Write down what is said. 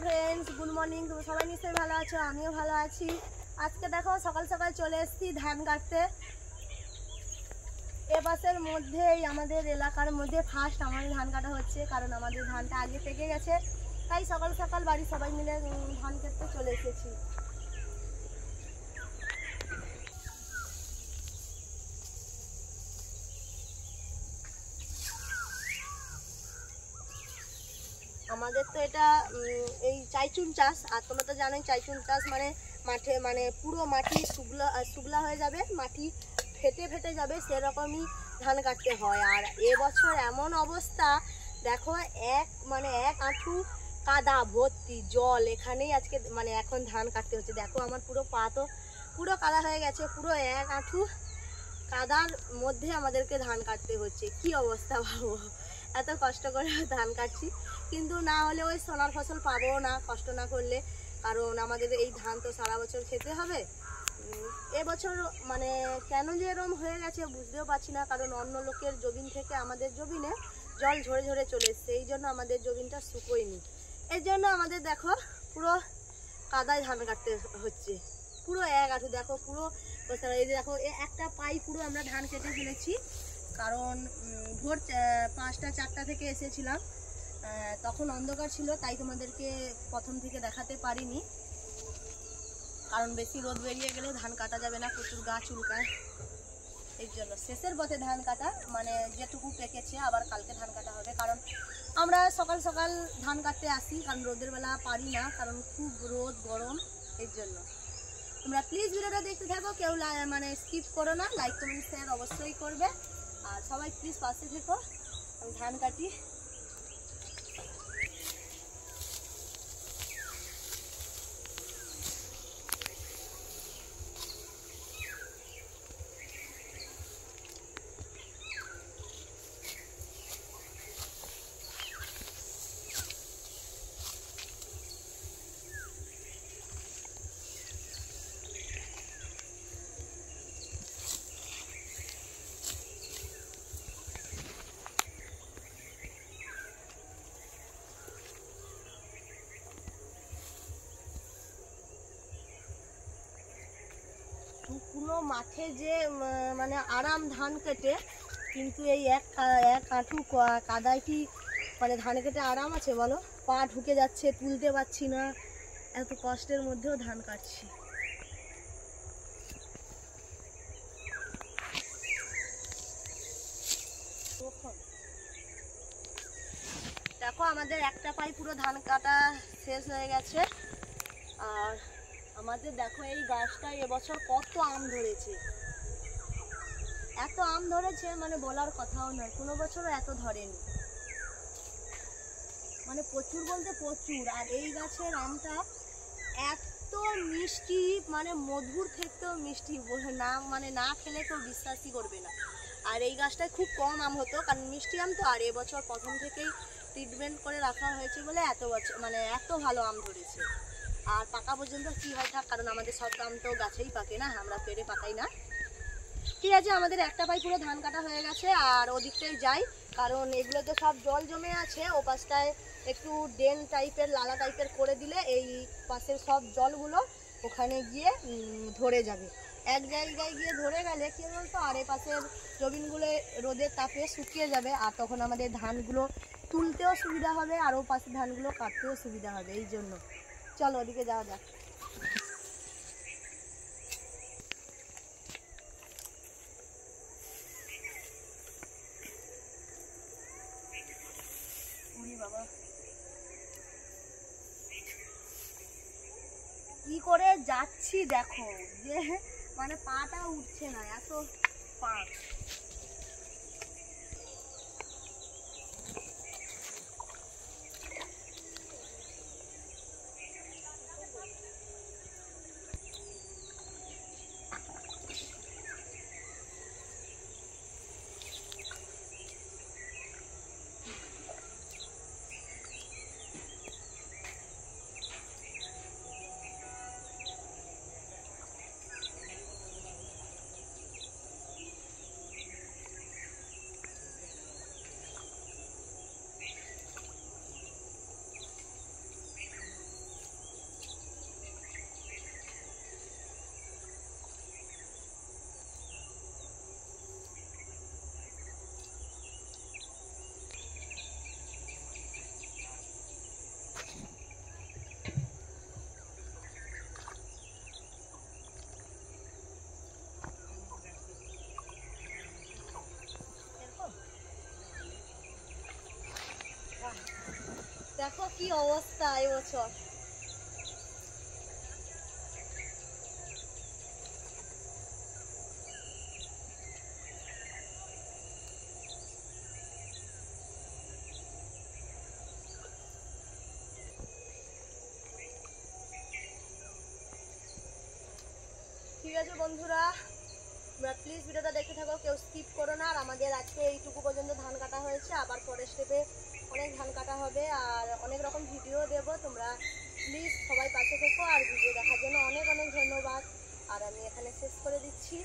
Friends, good morning. তোমরা সবাই নিশ্চয়ই ভালো আছো, আমিও ভালো আছি। আজকে দেখো সকাল সকাল চলে এসেছি ধান কাটতে। এ পাশের মধ্যেই আমাদের এলাকার মধ্যে ফার্স্ট আমাদের ধান কাটা হচ্ছে, কারণ আমাদের ধানটা আগে থেকে গেছে, তাই সকাল সকাল বাড়ির সবাই মিলে ধান কাটতে চলে এসেছি। আমাদের তো এটা এই চাইচুন চাষ, আর তোমরা তো জানোই চাইচুন চাষ মানে মাঠে মানে পুরো মাটি শুকলা হয়ে যাবে, মাটি ফেটে ফেটে যাবে, সেরকমই ধান কাটতে হয়। আর এবছর এমন অবস্থা দেখো, এক হাঁটু কাদা ভর্তি জল, এখানেই আজকে মানে এখন ধান কাটতে হচ্ছে। দেখো আমার পুরো পা তো পুরো কাদা হয়ে গেছে, পুরো এক হাঁটু কাদার মধ্যে আমাদেরকে ধান কাটতে হচ্ছে। কি অবস্থা ভাবো, এত কষ্ট করে ধান কাটছি, কিন্তু না হলে ওই সোনার ফসল পাবো না কষ্ট না করলে, কারণ আমাদের এই ধান তো সারা বছর খেতে হবে। এবছর মানে কেন যে এরকম হয়ে গেছে বুঝতেও পারছি না, কারণ অন্য লোকের জমিন থেকে আমাদের জমিনে জল ঝরে ঝরে চলে এসছে, এই জন্য আমাদের জমিনটা শুকোয়নি। এই জন্য আমাদের দেখো পুরো কাদায় ধান কাটতে হচ্ছে, পুরো এক হাঁটু। দেখো পুরো এই যে দেখো একটা পাই পুরো আমরা ধান কেটে ফেলেছি, কারণ ভোর 5টা 4টা থেকে এসেছিলাম, তখন অন্ধকার ছিল, তাই তোমাদেরকে প্রথম থেকে দেখাতে পারিনি, কারণ বেশি রোদ বেরিয়ে গেলে ধান কাটা যাবে না, প্রচুর গাছ চুলকায়। এই জন্য শেষের পথে ধান কাটা, মানে যেটুকু পেকেছে আবার কালকে ধান কাটা হবে, কারণ আমরা সকাল সকাল ধান কাটতে আসি, কারণ রোদের বেলা পারি না, কারণ খুব রোদ গরম। এই জন্য তোমরা প্লিজ ভিডিওটা দেখতে থাকো, কেউ মানে স্কিপ করো না, লাইক কমেন্ট শেয়ার অবশ্যই করবে, আর সবাই প্লিজ পাশে থেকো। আমি ধান কাটি। শুকনো মাঠে যে মানে আরাম ধান কেটে, কিন্তু এই এক হাঁটু কাদায় কি মানে ধান কেটে আরাম আছে বলো? পা ঢুকে যাচ্ছে, তুলতে পারছি না, এত কষ্টের মধ্যেও ধান কাটছি। দেখো আমাদের একটা পাই পুরো ধান কাটা শেষ হয়ে গেছে, আর আমাদের দেখো এই গাছটায় এবছর কত আম ধরেছে, এত আম ধরেছে মানে বলার কথাও নয়, কোনো বছরও এত ধরেনি, মানে প্রচুর বলতে প্রচুর। আর এই গাছের আমটা এত মিষ্টি, মানে মধুর থেকেও মিষ্টি, না মানে না খেলে কেউ বিশ্বাসই করবে না। আর এই গাছটায় খুব কম আম হতো, কারণ মিষ্টি আম তো, আর এবছর প্রথম থেকেই ট্রিটমেন্ট করে রাখা হয়েছে বলে এত বছর মানে এত ভালো আম ধরেছে। আর পাকা পর্যন্ত কি হয় থাক, কারণ আমাদের সব আম তো গাছেই পাকে না, আমরা পেড়ে পাকাই না। ঠিক আছে, আমাদের একটা পাই পুরো ধান কাটা হয়ে গেছে, আর ওদিকটাই যাই, কারণ এগুলো তো সব জল জমে আছে, ও পাশটায় একটু ড্রেন টাইপের লালা টাইপের করে দিলে এই পাশের সব জলগুলো ওখানে গিয়ে ধরে যাবে। এক জায়গায় গিয়ে ধরে গেলে কি বলতো, আর এ পাশের জমিনগুলো রোদের তাপে শুকিয়ে যাবে, আর তখন আমাদের ধানগুলো তুলতেও সুবিধা হবে, আর ও পাশের ধানগুলো কাটতেও সুবিধা হবে। এই জন্য চলো ওদিকে যাওয়া যাক। বাবা কি করে যাচ্ছি দেখো, যে মানে পাটা উঠছে না, এত পা। দেখো কি অবস্থা এবছর। ঠিক আছে বন্ধুরা, তোমরা প্লিজ ভিডিওটা দেখে থাকো, কেউ স্কিপ করো না। আর আমাদের আজকে এইটুকু পর্যন্ত ধান কাটা হয়েছে, আবার পরের স্টেপে অনেক ধান কাটা হবে আর অনেক রকম ভিডিও দেব। তোমরা প্লিজ সবাই পাশে থেকো। আর ভিডিও দেখার জন্য অনেক অনেক ধন্যবাদ। আর আমি এখানে শেষ করে দিচ্ছি।